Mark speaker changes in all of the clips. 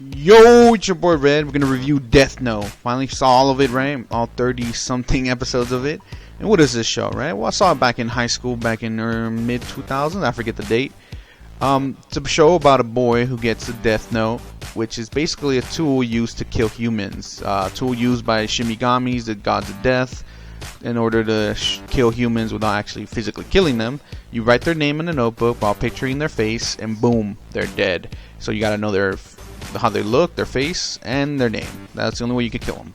Speaker 1: Yo, it's your boy Red. We're gonna review Death Note. Finally saw all of it, right? All 30 something episodes of it. And what is this show, right? Well, I saw it back in high school, back in mid 2000s. I forget the date. It's a show about a boy who gets a Death Note, which is basically a tool used to kill humans. A tool used by Shimigamis, the gods of death, in order to kill humans without actually physically killing them. You write their name in a notebook while picturing their face, and boom, they're dead. So you gotta know how they look, their face, and their name. That's the only way you can kill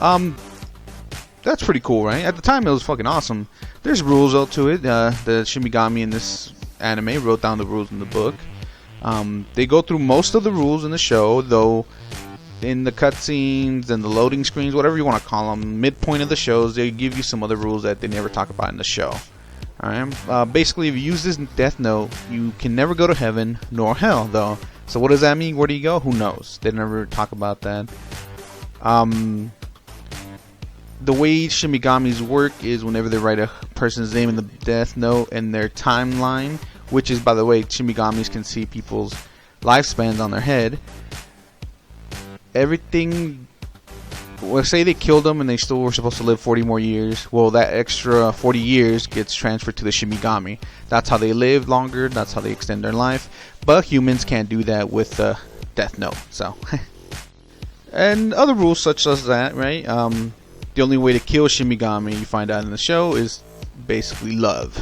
Speaker 1: them. That's pretty cool, right? At the time, it was fucking awesome. There's rules though to it. The Shimigami in this anime wrote down the rules in the book. They go through most of the rules in the show, though. In the cutscenes and the loading screens, whatever you want to call them, midpoint of the shows, they give you some other rules that they never talk about in the show. Alright, basically, if you use this Death Note, you can never go to heaven nor hell, though. So what does that mean? Where do you go? Who knows? They never talk about that. The way Shimigamis work is whenever they write a person's name in the Death Note and their timeline, which is, by the way, Shimigamis can see people's lifespans on their head. Everything, well, say they killed them and they still were supposed to live 40 more years. Well, that extra 40 years gets transferred to the Shimigami. That's how they live longer. That's how they extend their life. But humans can't do that with the Death Note. So, and other rules such as that, right? The only way to kill Shimigami, you find out in the show, is basically love.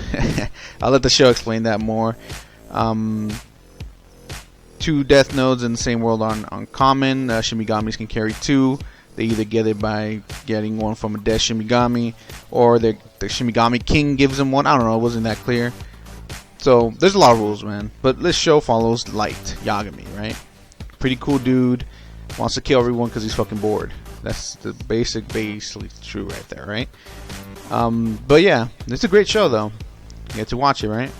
Speaker 1: I'll let the show explain that more. Two Death Notes in the same world are uncommon. Shimigamis can carry two. They either get it by getting one from a dead Shimigami, or the Shimigami King gives them one. I don't know, it wasn't that clear. So there's a lot of rules, man. But this show follows Light Yagami, right? Pretty cool dude. Wants to kill everyone because he's fucking bored. That's the basically true right there, right? But yeah, it's a great show though. You get to watch it, right?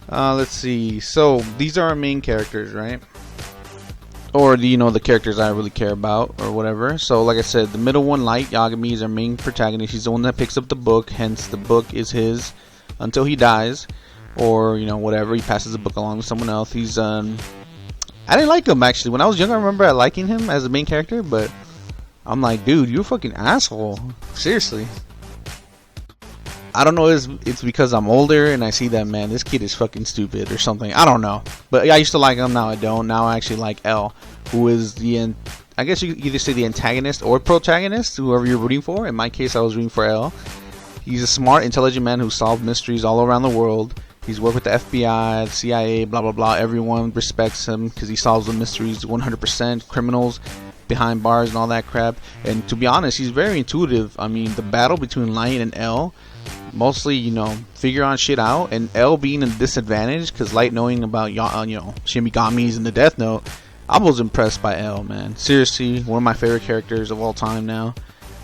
Speaker 1: Let's see. So these are our main characters, right? Or the characters I really care about, or whatever. So like I said, the middle one, Light Yagami, is our main protagonist. He's the one that picks up the book. Hence, the book is his until he dies, or whatever. He passes the book along to someone else. He's I didn't like him actually. When I was younger, I remember liking him as the main character, but I'm like, dude, you're a fucking asshole. Seriously. I don't know if it's because I'm older and I see that, man, this kid is fucking stupid or something. I don't know. But I used to like him, now I don't. Now I actually like L, who is I guess you could either say the antagonist or protagonist, whoever you're rooting for. In my case, I was rooting for L. He's a smart, intelligent man who solved mysteries all around the world. He's worked with the FBI, the CIA, blah, blah, blah. Everyone respects him because he solves the mysteries 100%. Criminals behind bars and all that crap. And to be honest, he's very intuitive. I mean, the battle between Light and L, mostly, figure on shit out, and L being a disadvantage because Light knowing about Shimigamis and the Death Note. I was impressed by L, man. Seriously, one of my favorite characters of all time now.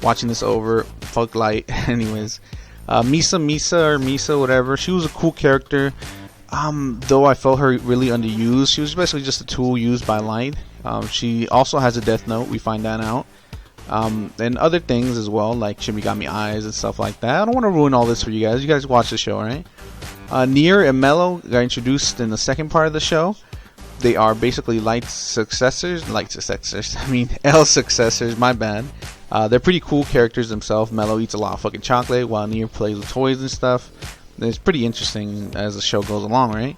Speaker 1: Watching this over, fuck Light. Anyways, Misa, whatever. She was a cool character. Though I felt her really underused. She was basically just a tool used by Light. She also has a Death Note. We find that out. And other things as well, like Shimigami eyes and stuff like that. I don't want to ruin all this for you guys. You guys watch the show, right? Nier and Mello got introduced in the second part of the show. They are basically Light's successors. L's successors, my bad. They're pretty cool characters themselves. Mello eats a lot of fucking chocolate while Nier plays with toys and stuff. And it's pretty interesting as the show goes along, right?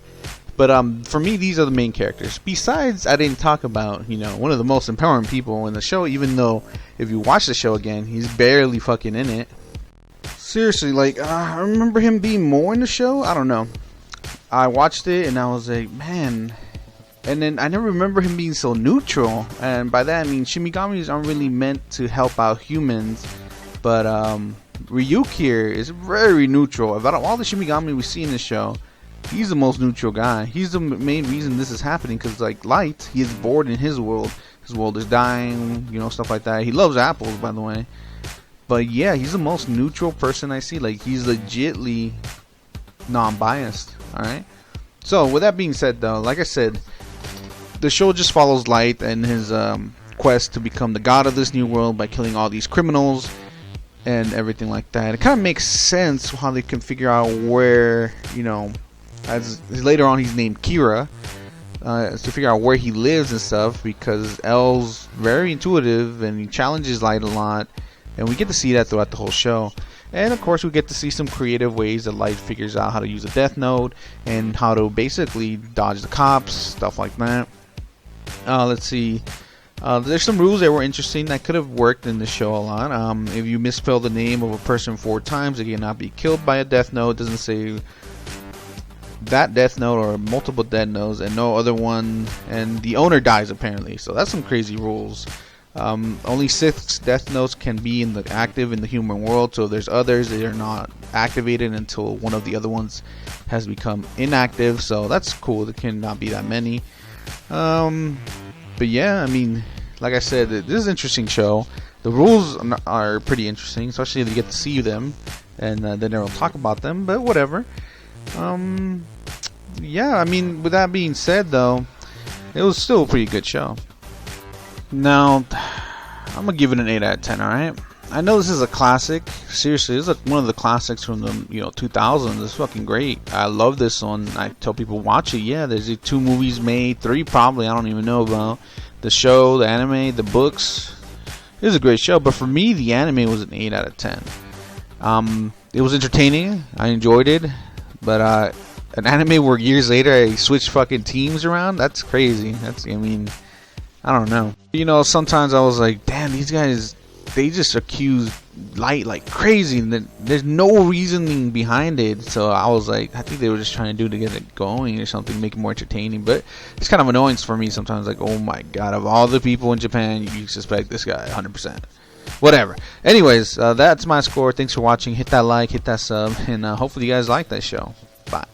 Speaker 1: But for me, these are the main characters. Besides, I didn't talk about, one of the most empowering people in the show, even though if you watch the show again, he's barely fucking in it. Seriously, I remember him being more in the show. I don't know. I watched it and I was like, man. And then I never remember him being so neutral. And by that I mean Shimigamis aren't really meant to help out humans. But Ryuk here is very neutral. About all the Shimigami we see in the show, he's the most neutral guy. He's the main reason this is happening because, Light, he is bored in his world. His world is dying, stuff like that. He loves apples, by the way. But yeah, he's the most neutral person I see. He's legitly non-biased. Alright? So, with that being said, though, like I said, the show just follows Light and his quest to become the god of this new world by killing all these criminals and everything like that. It kind of makes sense how they can figure out where, as later on he's named Kira. to figure out where he lives and stuff, because L's very intuitive and he challenges Light a lot, and we get to see that throughout the whole show. And of course we get to see some creative ways that Light figures out how to use a Death Note and how to basically dodge the cops, stuff like that. Let's see. There's some rules that were interesting that could have worked in the show a lot. If you misspell the name of a person 4 times, they cannot be killed by a Death Note. It doesn't say that Death Note or multiple Death Notes, and no other one, and the owner dies apparently. So that's some crazy rules. Only 6 Death Notes can be active in the human world, so if there's others, they are not activated until one of the other ones has become inactive. So that's cool. There cannot be that many. But yeah, I mean, like I said, this is an interesting show. The rules are pretty interesting, especially if you get to see them, and then they'll talk about them. But whatever. Yeah, I mean, with that being said, though, it was still a pretty good show. Now, I'm gonna give it an 8 out of 10. All right. I know this is a classic. Seriously, this is one of the classics from the 2000s. It's fucking great. I love this one. I tell people watch it. Yeah, there's 2 movies made, 3 probably. I don't even know about the show, the anime, the books. It was a great show, but for me, the anime was an 8 out of 10. It was entertaining. I enjoyed it, but an anime where years later I switched fucking teams around. That's crazy. I don't know. Sometimes I was like, damn, these guys, they just accuse Light like crazy, and there's no reasoning behind it. So I was like, I think they were just trying to get it going or something, make it more entertaining. But it's kind of annoying for me sometimes. Like, oh my god, of all the people in Japan, you suspect this guy 100%. Whatever. Anyways, that's my score. Thanks for watching. Hit that like, hit that sub, and hopefully you guys like that show. Bye.